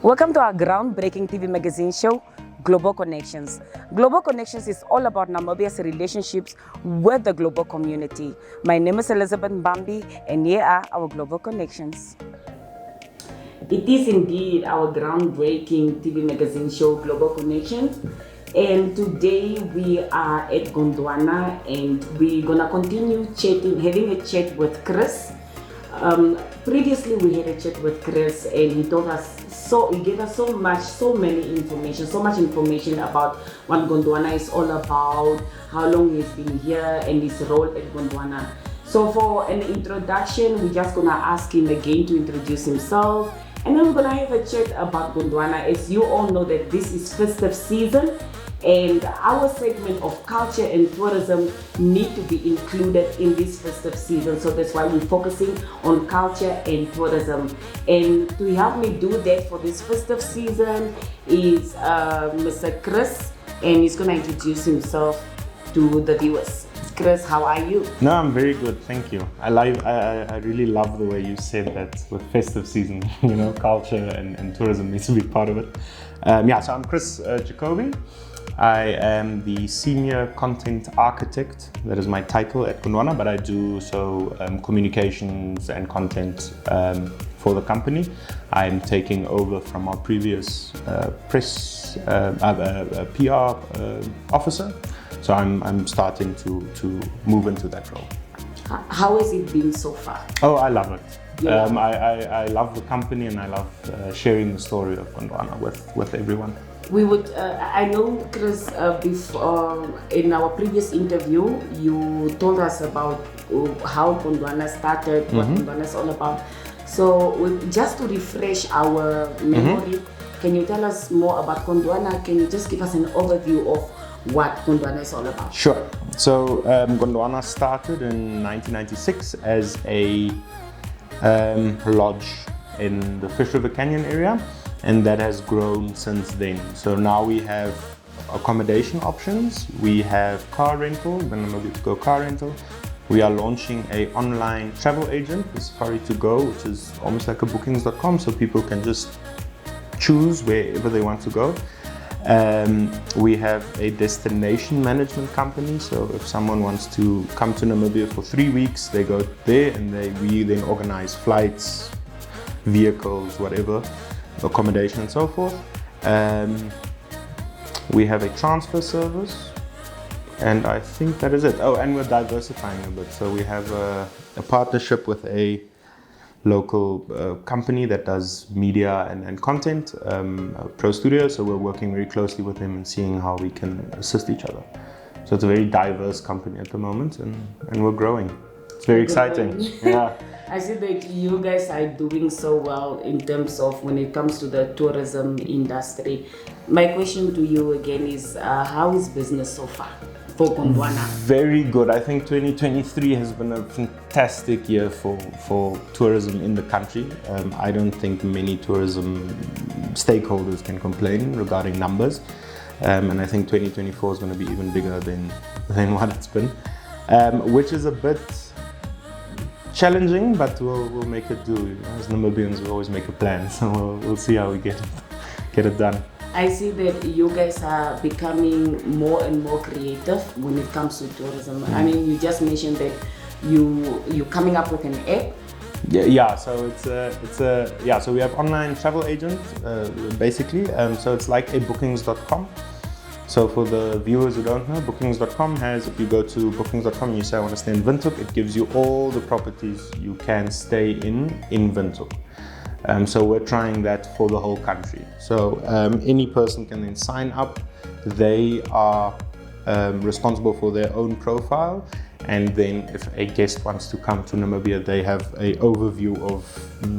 Welcome to our groundbreaking TV magazine show, Global Connections. Global Connections is all about Namibia's relationships with the global community. My name is Elizabeth Mbambi, and here are our Global Connections. It is indeed our groundbreaking TV magazine show, Global Connections. And today we are at Gondwana, and we're gonna continue having a chat with Chris. Previously we had a chat with Chris, and he gave us so much information about what Gondwana is all about, how long he's been here, and his role at Gondwana. So for an introduction, we're just gonna ask him again to introduce himself, and then we're gonna have a chat about Gondwana. As you all know that this is festive season, and our segment of culture and tourism need to be included in this festive season. So that's why we're focusing on culture and tourism. And to help me do that for this festive season is Mr. Chris, and he's gonna introduce himself to the viewers. Chris, how are you? No, I'm very good, thank you. I really love the way you said that with festive season, culture and tourism needs to be part of it. So I'm Chris Jacoby. I am the Senior Content Architect, that is my title at Gondwana, but I do communications and content for the company. I'm taking over from our previous PR officer, so I'm starting to move into that role. How has it been so far? Oh, I love it. I love the company, and I love sharing the story of Gondwana with everyone. We would, I know, Chris, before in our previous interview, you told us about how Gondwana started, what Gondwana is all about. So, just to refresh our memory, can you tell us more about Gondwana? Can you just give us an overview of what Gondwana is all about? Sure. So, Gondwana started in 1996 as a lodge in the Fish River Canyon area, and that has grown since then. So now we have accommodation options, we have car rental, the Namibia to go car rental. We are launching an online travel agent, the Safari to Go, which is almost like a bookings.com, so people can just choose wherever they want to go. We have a destination management company, so if someone wants to come to Namibia for 3 weeks, they go there, and we then organize flights, vehicles, whatever, accommodation and so forth. We have a transfer service, and I think that is it. Oh, and we're diversifying a bit. So we have a partnership with a local company that does media and content, Pro Studio. So we're working very closely with them and seeing how we can assist each other. So it's a very diverse company at the moment, and we're growing. It's very exciting. Yeah. I see that you guys are doing so well in terms of when it comes to the tourism industry. My question to you again is, how is business so far for Gondwana? Very good. I think 2023 has been a fantastic year for tourism in the country. I don't think many tourism stakeholders can complain regarding numbers. And I think 2024 is going to be even bigger than what it's been, which is a bit challenging, but we'll make it do. As Namibians, we always make a plan, so we'll see how we get it done. I see that you guys are becoming more and more creative when it comes to tourism. I mean, you just mentioned that you're coming up with an app. Yeah. So So we have online travel agent, basically. So it's like a bookings.com. So for the viewers who don't know, bookings.com has, if you go to bookings.com and you say I want to stay in Windhoek, it gives you all the properties you can stay in Windhoek. So we're trying that for the whole country. So any person can then sign up. They are responsible for their own profile, and then if a guest wants to come to Namibia, they have an overview of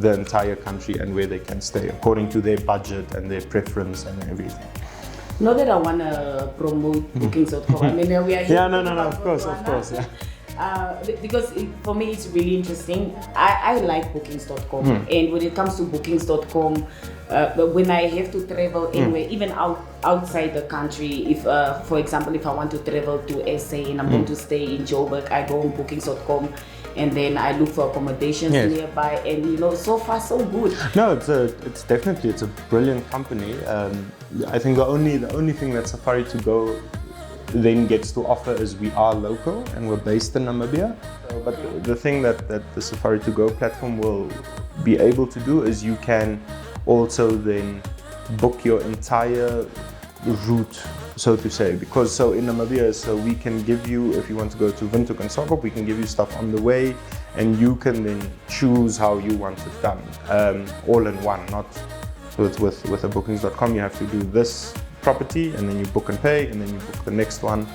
the entire country and where they can stay according to their budget and their preference and everything. Not that I want to promote bookings.com. I mean, we are here. Yeah, no, of course, yeah. Because for me, it's really interesting. I like bookings.com, and when it comes to bookings.com, when I have to travel anywhere, even outside the country, if for example, if I want to travel to SA and I'm going to stay in Joburg, I go on bookings.com and then I look for accommodations nearby, and you know, so far so good. No, it's definitely a brilliant company. I think the only thing that Safari to Go then gets to offer is we are local and we're based in Namibia. But the thing that the Safari to Go platform will be able to do is you can also then book your entire route, so to say, because so in Namibia, so we can give you, if you want to go to Windhoek and Sokop, we can give you stuff on the way, and you can then choose how you want it done, all in one. Not with a bookings.com, you have to do this property and then you book and pay and then you book the next one.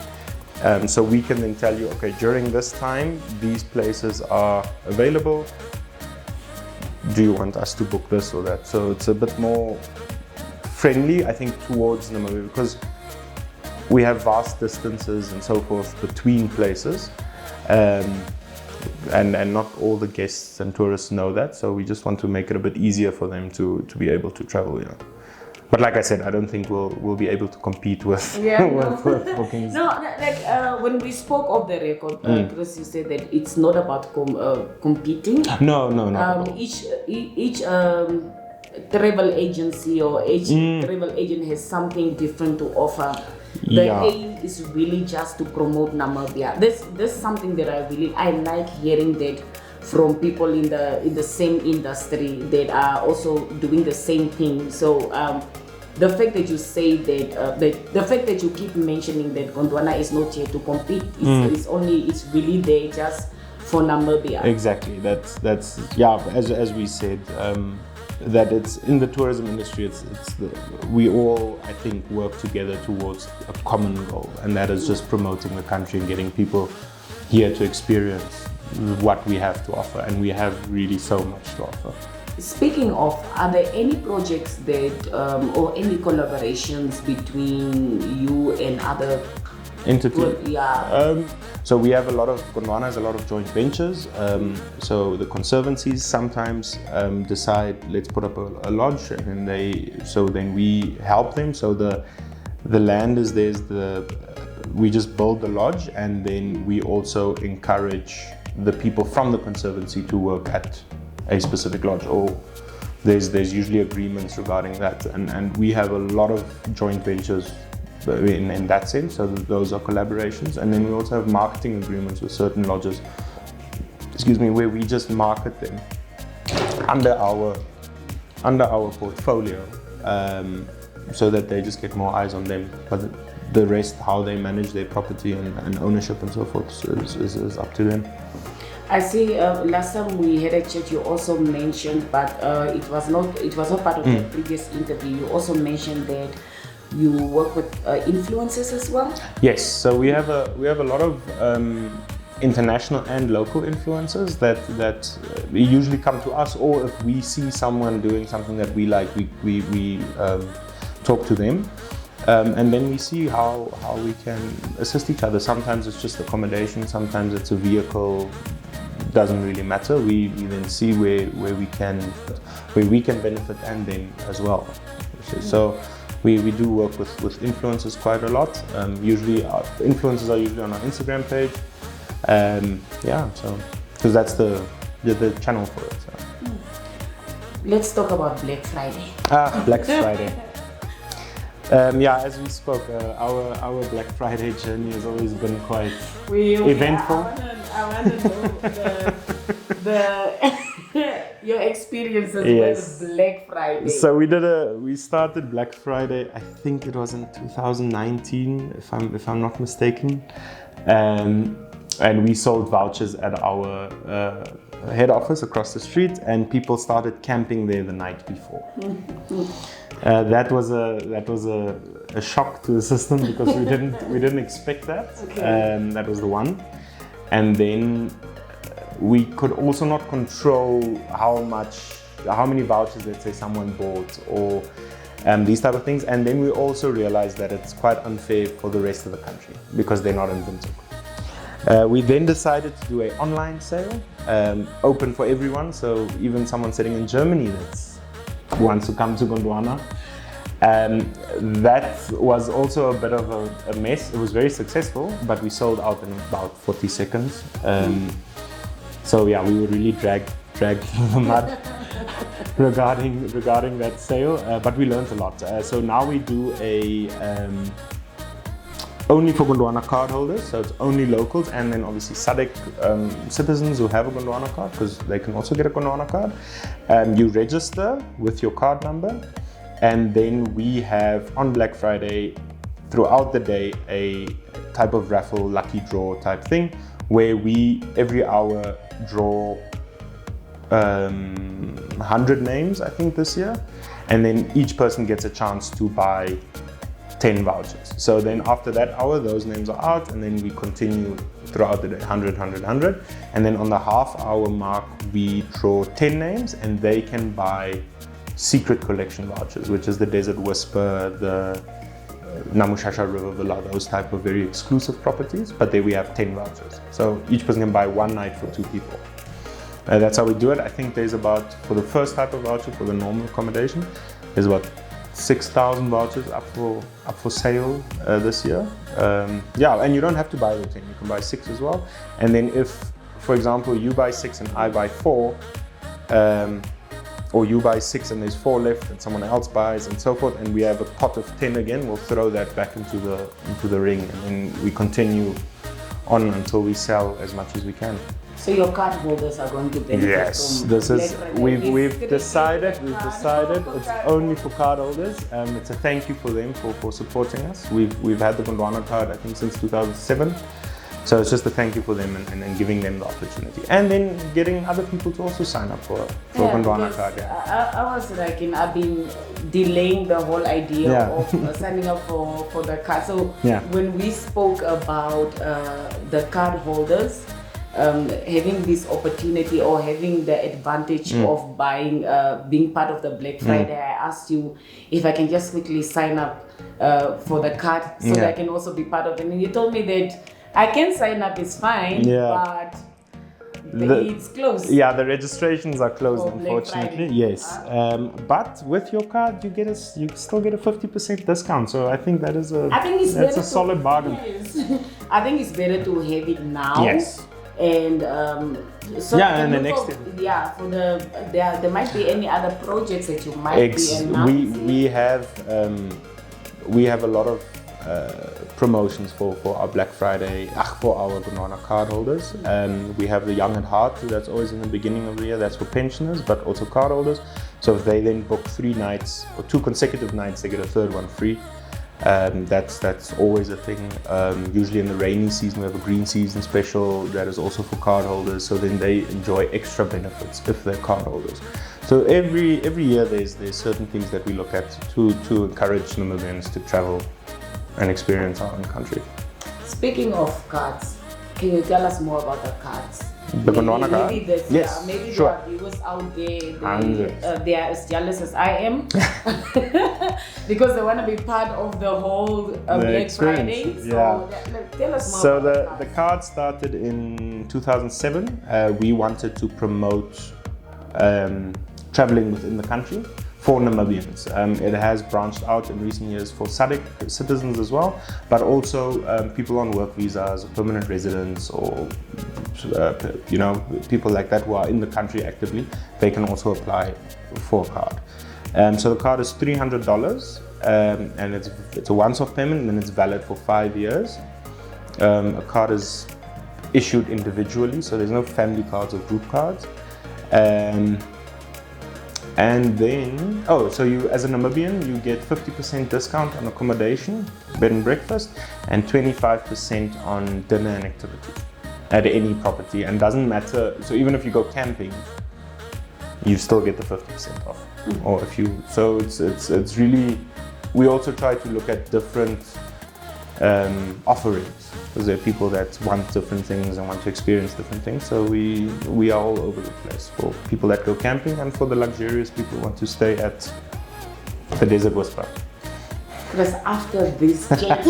So we can then tell you, okay, during this time these places are available, do you want us to book this or that? So it's a bit more friendly, I think, towards Namibia, because we have vast distances and so forth between places, and not all the guests and tourists know that, so we just want to make it a bit easier for them to be able to travel, you know. But like I said, I don't think we'll be able to compete with, with bookings. No, like when we spoke of the record, Chris, you said that it's not about competing. No. Each travel agency or each travel agent has something different to offer. The aim is really just to promote Namibia. This is something that I like hearing that from people in the same industry that are also doing the same thing. So the fact that you say that, the fact that you keep mentioning that Gondwana is not here to compete, it's really there just for Namibia. Exactly. That's yeah. As we said, that it's in the tourism industry. We all, I think, work together towards a common goal, and that is just promoting the country and getting people here to experience what we have to offer, and we have really so much to offer. Speaking of, are there any projects that or any collaborations between you and other entities? So we have Gondwana has a lot of joint ventures. So the conservancies sometimes decide, let's put up a lodge, and then we help them. So the land is theirs. We just build the lodge, and then we also encourage the people from the conservancy to work at a specific lodge, or there's usually agreements regarding that, and we have a lot of joint ventures in that sense, so those are collaborations. And then we also have marketing agreements with certain lodges, where we just market them under our portfolio, so that they just get more eyes on them. But the rest, how they manage their property and ownership and so forth, is up to them. I see. Last time we had a chat, you also mentioned, but it was not part of the previous interview. You also mentioned that you work with influencers as well. Yes. So we have a lot of international and local influencers that usually come to us, or if we see someone doing something that we like, we talk to them. And then we see how we can assist each other. Sometimes it's just accommodation, sometimes it's a vehicle. Doesn't really matter. We then see where we can benefit, and them as well. So we do work with influencers quite a lot. Usually influencers are usually on our Instagram page. So because that's the channel for it. So. Let's talk about Black Friday. Black Friday. As we spoke, our Black Friday journey has always been quite eventful. I want to know your experiences with Black Friday. So we started Black Friday, I think it was in 2019, if I'm not mistaken, and we sold vouchers at our head office across the street, and people started camping there the night before. That was a shock to the system, because we didn't expect that. Okay. That was the one. And then we could also not control how many vouchers, let's say, someone bought, or these type of things. And then we also realized that it's quite unfair for the rest of the country, because they're not in Windhoek. We then decided to do an online sale, open for everyone. So even someone sitting in Germany wants to come to Gondwana. That was also a bit of a mess. It was very successful, but we sold out in about 40 seconds. So yeah, we were really dragged through the mud regarding that sale, but we learned a lot. So now we do a only for Gondwana card holders, so it's only locals, and then obviously SADC citizens who have a Gondwana card, because they can also get a Gondwana card. You register with your card number, and then we have on Black Friday throughout the day a type of raffle, lucky draw type thing, where we every hour draw 100 names, I think, this year, and then each person gets a chance to buy 10 vouchers. So then after that hour, those names are out, and then we continue throughout the day, 100, 100, 100. And then on the half hour mark, we draw 10 names, and they can buy secret collection vouchers, which is the Desert Whisper, the Namushasha River Villa, those type of very exclusive properties. But there we have 10 vouchers. So each person can buy one night for 2 people. That's how we do it. I think there's about, for the first type of voucher, for the normal accommodation, there's about 6,000 vouchers up for sale this year. Yeah, and you don't have to buy the 10, you can buy 6 as well. And then if, for example, you buy 6 and I buy 4, or you buy 6 and there's 4 left and someone else buys and so forth, and we have a pot of 10 again, we'll throw that back into the ring, and then we continue on until we sell as much as we can. So your card holders are going to benefit. Yes, from this is Black Friday. we've decided it's only for card holders. It's a thank you for them for supporting us. We've had the Gondwana card, I think, since 2007. So it's just a thank you for them, and giving them the opportunity, and then getting other people to also sign up for Gondwana card. Yeah. I was like, I've been delaying the whole idea of signing up for the card. So when we spoke about the card holders having this opportunity or having the advantage of buying, being part of the Black Friday, I asked you if I can just quickly sign up for the card so that I can also be part of it. And you told me that I can sign up, it's fine, but it's closed. Yeah, the registrations are closed, unfortunately. Yes, but with your card, you still get a 50% discount. So I think that is a solid bargain. Yes. I think it's better to have it now. Yes. And so and the next for there might be any other projects that you might be announcing. We have a lot of promotions for our Black Friday, for our Gondwana card holders. We have the Young at Heart, that's always in the beginning of the year, that's for pensioners, but also card holders. So if they then book 3 nights or 2 consecutive nights, they get a 3rd one free. That's always a thing. Usually in the rainy season, we have a green season special that is also for card holders, so then they enjoy extra benefits if they're card holders. So every year there's certain things that we look at to encourage Namibians to travel and experience our own country. Speaking of cards, can you tell us more about the cards? The Gondwana card? Yes, maybe there are viewers out there, they are as jealous as I am because they want to be part of the whole Black Friday. So tell us more. So the card started in 2007. We wanted to promote traveling within the country for Namibians. It has branched out in recent years for SADC citizens as well, but also people on work visas, permanent residents, or people like that who are in the country actively. They can also apply for a card. So the card is $300, and it's a once-off payment, and then it's valid for 5 years. A card is issued individually, so there's no family cards or group cards. And then, so you, as a Namibian, you get 50% discount on accommodation, bed and breakfast, and 25% on dinner and activities at any property. And doesn't matter, so even if you go camping, you still get the 50% off. Or if you, so it's really, we also try to look at different offerings, because there are people that want different things and want to experience different things. So we are all over the place for people that go camping, and for the luxurious people who want to stay at the Desert Whisper. Because after this chat,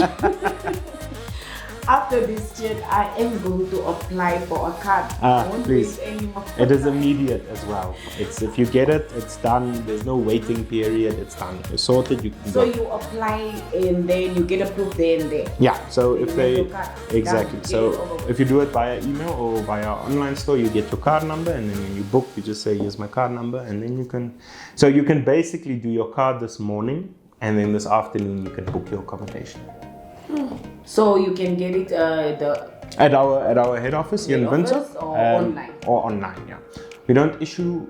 After this chat, I am going to apply for a card. I won't Please. wait anymore. It is immediate as well. It's if you get it, it's done. There's no waiting period. It's done. You're sorted. You can So go. you apply and then you get approved there and there. Yeah. So if You they get your card. exactly. Done. So Get it over with. if you do it via email or via online store, you get your card number, and then when you book, you just say, "Here's my card number," and then you can. So you can basically do your card this morning, and then this afternoon you can book your accommodation. So you can get it At our head office here in Head Windsor, office or online? Or online, yeah. We don't issue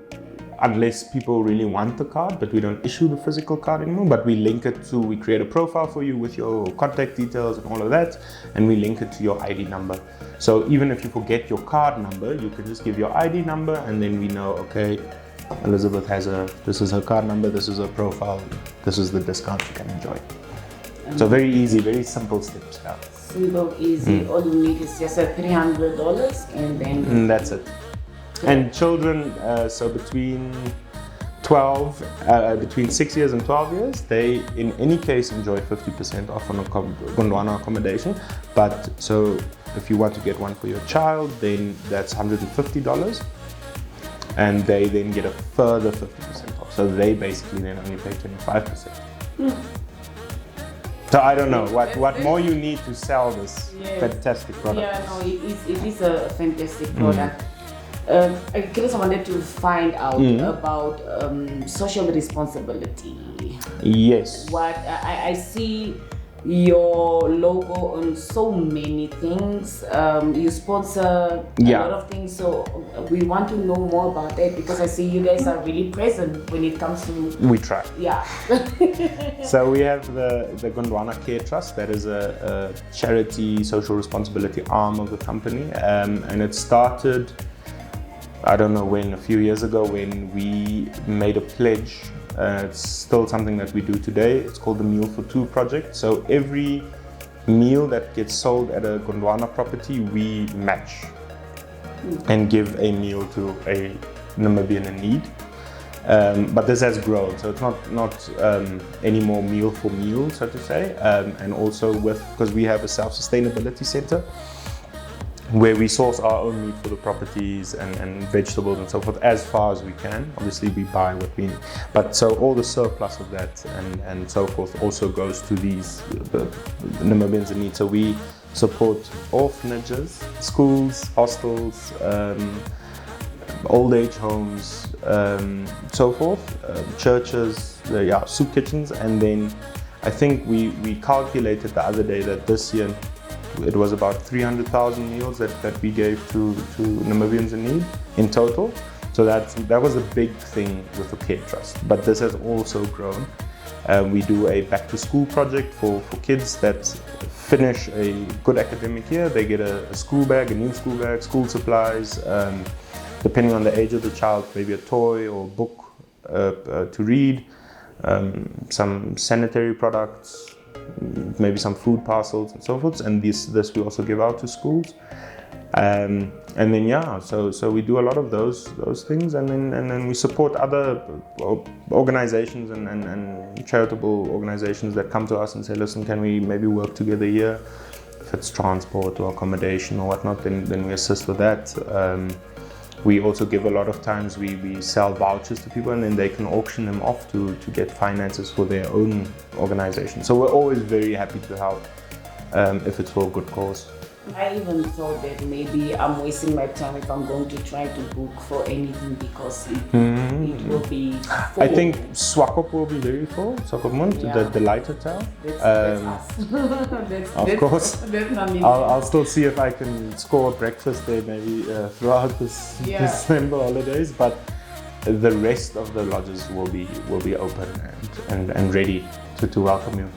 unless people really want the card, but we don't issue the physical card anymore. But we link it to, we create a profile for you with your contact details and all of that, and we link it to your ID number. So even if you forget your card number, you can just give your ID number, and then we know, okay, Elizabeth has this is her card number, this is her profile, this is the discount you can enjoy. So very easy, very simple steps now. Simple, easy. All you need is just $300 and then. And that's it. And children, so between 6 years and 12 years, they in any case enjoy 50% off on a Gondwana accommodation. But so if you want to get one for your child, then that's $150. And they then get a further 50% off. So they basically then only pay 25%. So I don't know what more you need to sell this fantastic product. Yeah, no, it is a fantastic product. I guess I wanted to find out about social responsibility. Yes. What I see your logo on so many things. You sponsor a lot of things, so we want to know more about that because I see you guys are really present when it comes to. We try. Yeah. So we have the Gondwana Care Trust. That is a charity social responsibility arm of the company, and it started, I don't know when, a few years ago when we made a pledge. It's still something that we do today. It's called the Meal for Two project. So every meal that gets sold at a Gondwana property, we match and give a meal to a Namibian in need. But this has grown, so it's not any more meal for meal, so to say. And also because we have a self-sustainability center, where we source our own meat for the properties and vegetables and so forth as far as we can. Obviously we buy what we need, but so all the surplus of that and so forth also goes to the Namibians in need. So we support orphanages, schools, hostels, old age homes, so forth, churches, soup kitchens, and then I think we calculated the other day that this year it was about 300,000 meals that we gave to Namibians in need in total. So that was a big thing with the Care Trust. But this has also grown. We do a back to school project for kids that finish a good academic year. They get a school bag, a new school bag, school supplies, depending on the age of the child, maybe a toy or book to read, some sanitary products, maybe some food parcels and so forth, and this we also give out to schools, and then so we do a lot of those things, and then we support other organizations and charitable organizations that come to us and say, listen, can we maybe work together here? If it's transport or accommodation or whatnot, then we assist with that. We also give a lot of times, we sell vouchers to people and then they can auction them off to get finances for their own organization. So we're always very happy to help if it's for a good cause. I even thought that maybe I'm wasting my time if I'm going to try to book for anything because it will be full. I think Swakop will be very full, Swakopmund, the light hotel. That's us. Of course. That's Namibia. I'll still see if I can score a breakfast there maybe throughout this December holidays, but the rest of the lodges will be open and ready to welcome you.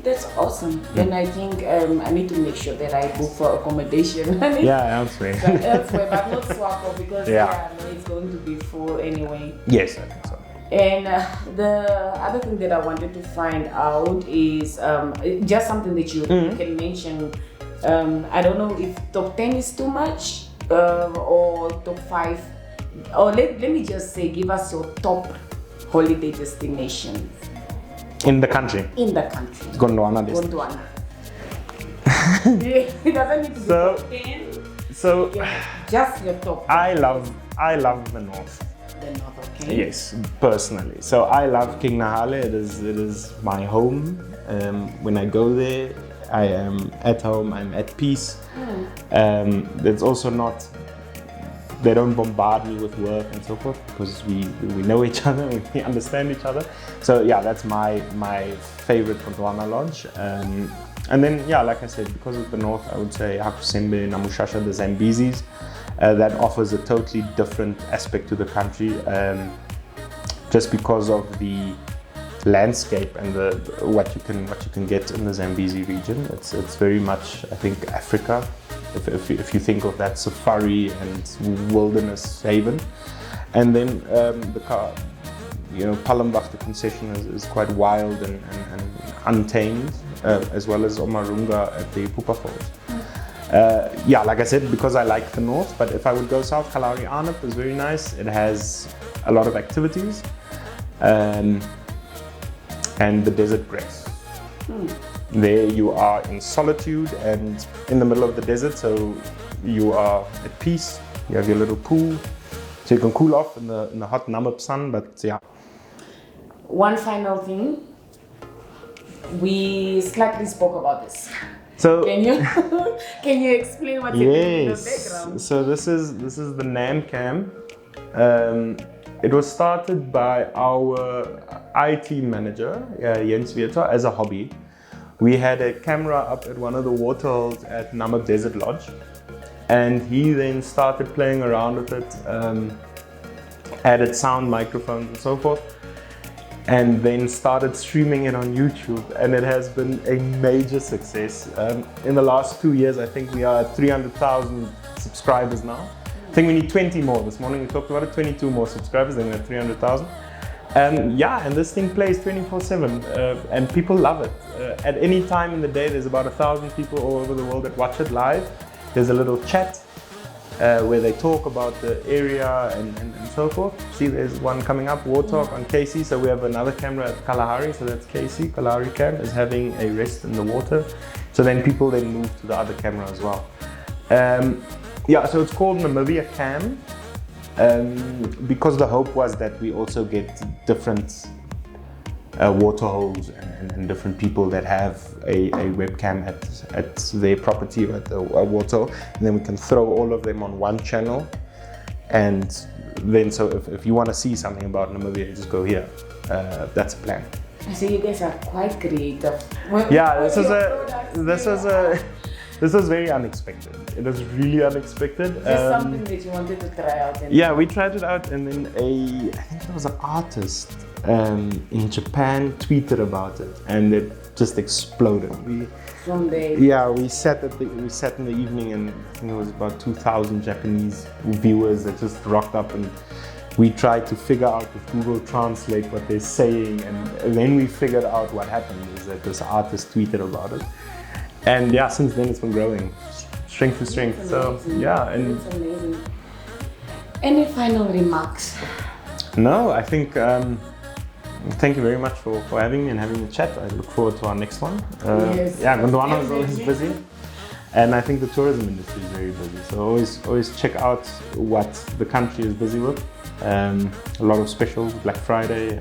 That's awesome. Then I think I need to make sure that I book for accommodation. Elsewhere. Elsewhere, but not Swako because it's going to be full anyway. Yes, I think so. And the other thing that I wanted to find out is just something that you can mention. I don't know if top 10 is too much or top 5. Or let me just say, give us your top holiday destination. In the country? In the country. Gondwana. Gondwana. It doesn't need to be So- top 10. So Yeah, just your top. I love the north. The north, okay. Yes, personally. So I love King Nahale. It is my home. When I go there, I am at home. I'm at peace. It's also not. They don't bombard me with work and so forth because we know each other, we understand each other. So yeah, that's my favorite Gondwana lodge. And then yeah, like I said, because of the north, I would say Hakusembe, Namushasha, the Zambezis. That offers a totally different aspect to the country, just because of the landscape and what you can get in the Zambezi region. It's very much, I think, Africa. If you think of that safari and wilderness haven, and then Palembach, the concession is quite wild and untamed, as well as Omarunga at the Pupa Falls. Yeah, like I said, because I like the north, but if I would go south, Kalahari Arnap is very nice. It has a lot of activities, and the desert grace. There you are in solitude and in the middle of the desert, so you are at peace. You have your little pool, so you can cool off in the hot Namib sun. But yeah. One final thing. We slightly spoke about this. So can you explain what's in the background? So this is the Namibia Cam. It was started by our IT manager, Jens Vieter, as a hobby. We had a camera up at one of the waterholes at Namib Desert Lodge, and he then started playing around with it, added sound microphones and so forth, and then started streaming it on YouTube, and it has been a major success. In the last 2 years, I think we are at 300,000 subscribers now. I think we need 20 more. This morning we talked about it, 22 more subscribers, then we're at 300,000. Yeah, and this thing plays 24/7, and people love it. At any time in the day, there's about 1,000 people all over the world that watch it live. There's a little chat where they talk about the area and so forth. See, there's one coming up, War Talk on KC. So we have another camera at Kalahari, so that's KC. Kalahari Cam is having a rest in the water. So then people then move to the other camera as well. Yeah, so it's called Namibia Cam. Because the hope was that we also get different waterholes and different people that have a webcam at their property or at a waterhole, and then we can throw all of them on one channel. And then, so if you want to see something about Namibia, you just go here. That's a plan. So you guys are quite creative. Yeah, this was very unexpected. It was really unexpected. Just something that you wanted to try out. Yeah, we tried it out, and then I think there was an artist in Japan tweeted about it, and it just exploded. We sat in the evening, and I think it was about 2,000 Japanese viewers that just rocked up, and we tried to figure out with Google Translate what they're saying, and then we figured out what happened is that this artist tweeted about it. And yeah, since then it's been growing, strength to strength. So yeah, and it's amazing. Any final remarks? No, I think thank you very much for having me and having the chat. I look forward to our next one. Yes. Yeah, Gondwana is always busy, and I think the tourism industry is very busy. So always check out what the country is busy with. A lot of specials, Black Friday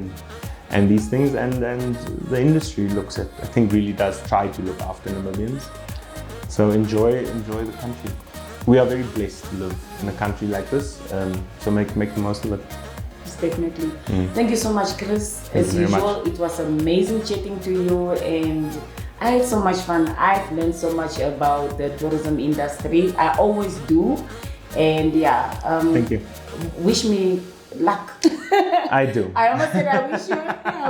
and these things, and the industry looks at, I think, really does try to look after Namibians. So enjoy the country. We are very blessed to live in a country like this, so make the most of it. Yes, definitely. Thank you so much, Chris. Thank As you very usual, much. it was amazing chatting to you, and I had so much fun. I've learned so much about the tourism industry. I always do, and yeah. Thank you. Wish me luck. I do. I almost said I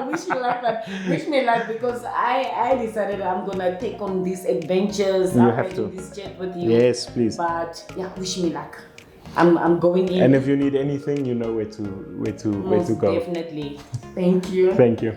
wish you luck, but wish me luck, because I decided I'm gonna take on these adventures. You I'm have to. having this chat with you. Yes, please. But yeah, wish me luck. I'm going in. And if you need anything, you know where to Most go. definitely. Thank you. Thank you.